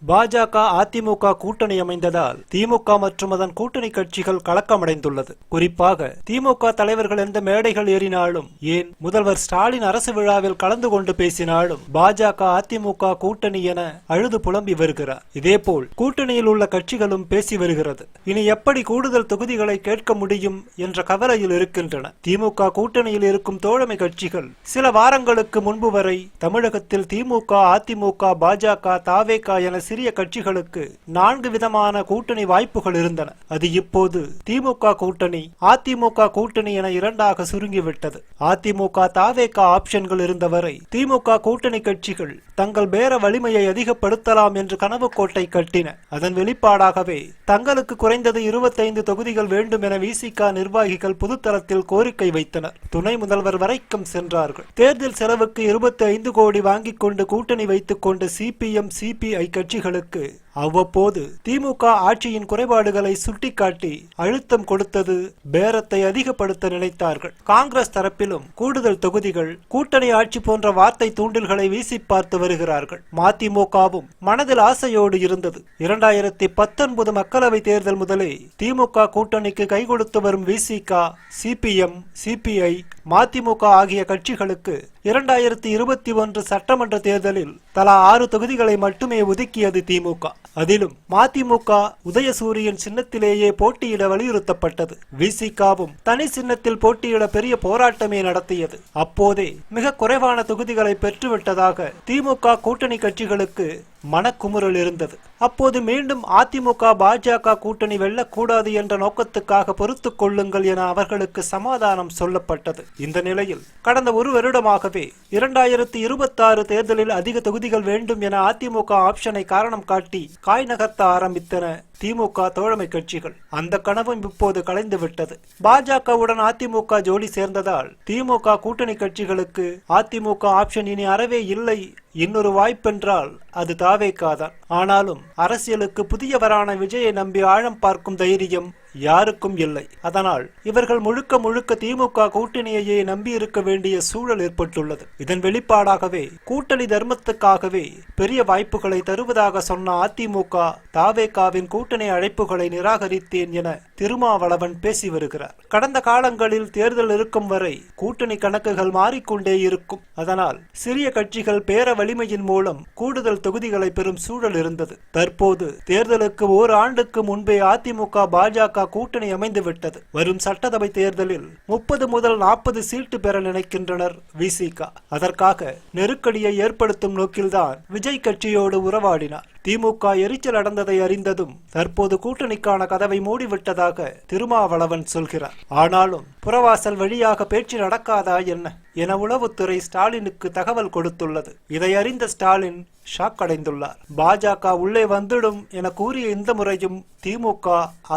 பாஜக அதிமுக கூட்டணி அமைந்ததால் திமுக மற்றும் அதன் கூட்டணி கட்சிகள் கலக்கமடைந்துள்ளது. குறிப்பாக திமுக தலைவர்கள் எந்த மேடைகள் ஏறினாலும், ஏன் முதல்வர் ஸ்டாலின் அரசு விழாவில் கலந்து கொண்டு பேசினாலும் பாஜக அதிமுக கூட்டணி என அழுது புலம்பி வருகிறார். இதேபோல் கூட்டணியில் உள்ள கட்சிகளும் பேசி வருகிறது. இனி எப்படி கூடுதல் தொகுதிகளை கேட்க முடியும் என்ற கவலையில் இருக்கின்றன. திமுக கூட்டணியில் இருக்கும் தோழமை கட்சிகள் சில வாரங்களுக்கு முன்பு வரை தமிழகத்தில் திமுக, அதிமுக, பாஜக, தாவேகா என சிறிய கட்சிகளுக்கு 4 விதமான கூட்டணி வாய்ப்புகள் இருந்தன. அது இப்போது திமுக கூட்டணி, அதிமுக கூட்டணி என 2ஆக சுருங்கிவிட்டது. அதிமுக, தாவேகா ஆப்ஷன்கள் இருந்தவரை திமுக கூட்டணி கட்சிகள் தங்கள் பேர வலிமையை அதிகப்படுத்தலாம் என்று கனவு கோட்டை கட்டின. அதன் வெளிப்பாடாகவே தங்களுக்கு குறைந்தது 25 தொகுதிகள் வேண்டும் என விசிக நிர்வாகிகள் பொதுத்தளத்தில் கோரிக்கை வைத்தனர். துணை முதல்வர் வரைக்கும் சென்றார்கள். தேர்தல் செலவுக்கு 25 கோடி வாங்கிக் கொண்டு கூட்டணி வைத்துக் கொண்ட சிபிஎம், சிபிஐ கட்சிகளுக்கு அவ்வப்போது திமுக ஆட்சியின் குறைபாடுகளை சுட்டிக்காட்டி அழுத்தம் கொடுத்தது பேரத்தை அதிகப்படுத்த நினைத்தார்கள். காங்கிரஸ் தரப்பிலும் கூடுதல் தொகுதிகள், கூட்டணி ஆட்சி போன்ற வார்த்தை தூண்டில்களை வீசி பார்த்து வருகிறார்கள். மதிமுகவும் மனதில் ஆசையோடு இருந்தது. 2019 மக்களவை தேர்தல் முதலே திமுக கூட்டணிக்கு கை கொடுத்து வரும் விசிக, சிபிஎம், சிபிஐ, மதிமுக ஆகிய கட்சிகளுக்கு 2021 சட்டமன்ற தேர்தலில் தலா 6 தொகுதிகளை மட்டுமே ஒதுக்கியது திமுக. அதிலும் மதிமுக உதயசூரியன் சின்னத்திலேயே போட்டியிட வலியுறுத்தப்பட்டது. விசிகாவும் தனி சின்னத்தில் போட்டியிட பெரிய போராட்டமே நடத்தியது. அப்போதே மிக குறைவான தொகுதிகளை பெற்றுவிட்டதாக திமுக கூட்டணி கட்சிகளுக்கு மனக்குமுறல் இருந்தது. அப்போது மீண்டும் அதிமுக, பாஜக கூட்டணி வெல்லக்கூடாது என்ற நோக்கத்துக்காக பொறுத்துக் கொள்ளுங்கள் என அவர்களுக்கு சமாதானம் சொல்லப்பட்டது. இந்த நிலையில் கடந்த 1 வருடமாகவே 2026 தேர்தலில் அதிக தொகுதிகள் வேண்டும் என அதிமுக ஆப்ஷனை காரணம் காட்டி காய் நகர்த்த ஆரம்பித்தன திமுக தோழமை கட்சிகள். அந்த கனவும் இப்போது கலைந்து விட்டது. பாஜகவுடன் அதிமுக ஜோடி சேர்ந்ததால் திமுக கூட்டணி கட்சிகளுக்கு அதிமுக ஆப்ஷன் இனி அறவே இல்லை. இன்னொரு வாய்ப்பென்றால் அது தாவேகாதான். ஆனாலும் அரசியலுக்கு புதியவரான விஜயை நம்பி ஆழம் பார்க்கும் தைரியம் யாருக்கும் இல்லை. அதனால் இவர்கள் முழுக்க முழுக்க திமுக கூட்டணியையே நம்பி இருக்க வேண்டிய சூழல் ஏற்பட்டுள்ளது. இதன் வெளிப்பாடாகவே கூட்டணி தர்மத்துக்காகவே பெரிய வாய்ப்புகளை தருவதாக சொன்ன அதிமுக தாவேகாவின் கூட்டணி அழைப்புகளை நிராகரித்தேன் என திருமாவளவன் பேசி வருகிறார். கடந்த காலங்களில் தேர்தல் இருக்கும் வரை கூட்டணி கணக்குகள் மாறிக்கொண்டே இருக்கும். அதனால் சிறிய கட்சிகள் பேர வலிமையின் மூலம் கூடுதல் தொகுதிகளை பெறும் சூழல் இருந்தது. தற்போது தேர்தலுக்கு 1 ஆண்டுக்கு முன்பே அதிமுக, பாஜக கூட்டணி அமைந்துவிட்டது. வரும் சட்டசபை தேர்தலில் 30 முதல் 40 சீட்டு பெற நினைக்கின்றனர் விசிக. அதற்காக நெருக்கடியை ஏற்படுத்தும் நோக்கில்தான் விஜய் கட்சியோடு உறவாடினார். திமுக எரிச்சல் அடைந்ததை அறிந்ததும் தற்போது கூட்டணிக்கான கதவை மூடிவிட்டதாக திருமாவளவன் சொல்கிறார். ஆனாலும் புறவாசல் வழியாக பேச்சு நடக்காதா என்ன என உளவுத்துறை ஸ்டாலினுக்கு தகவல் கொடுத்துள்ளது. இதை அறிந்த ஸ்டாலின் ஷாக் அடைந்துள்ளார். பாஜக உள்ளே வந்துடும் என கூறிய இந்த முறையும் திமுக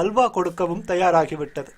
அல்வா கொடுக்கவும் தயாராகிவிட்டது.